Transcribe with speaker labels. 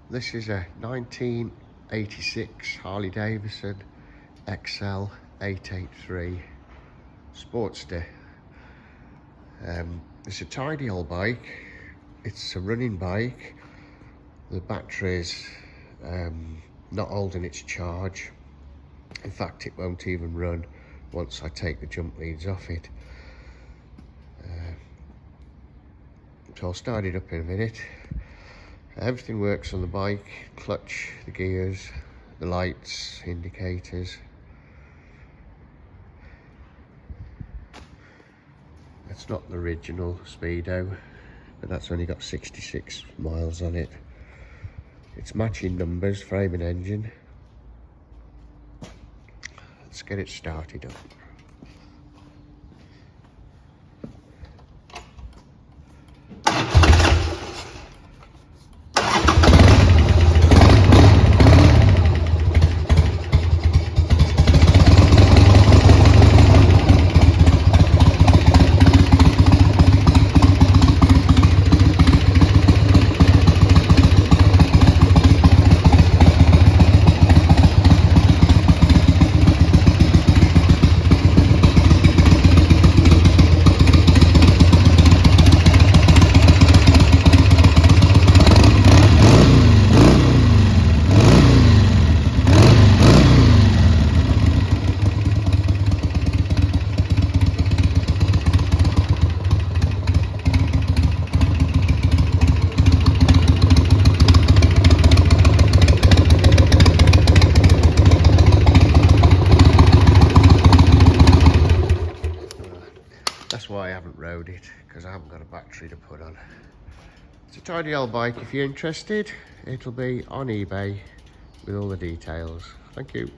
Speaker 1: This is a 1986 Harley Davidson XL883 Sportster. It's a tidy old bike. It's a running bike. The battery's not holding its charge. In fact, it won't even run once I take the jump leads off it. So I'll start it up in a minute. Everything works on the bike: clutch, the gears, the lights, indicators. It's not the original speedo, but that's only got 66 miles on it. It's matching numbers, frame and engine. Let's get it started up. That's why I haven't rode it, because I haven't got a battery to put on. It's a tidy old bike. If you're interested, it'll be on eBay with all the details. Thank you.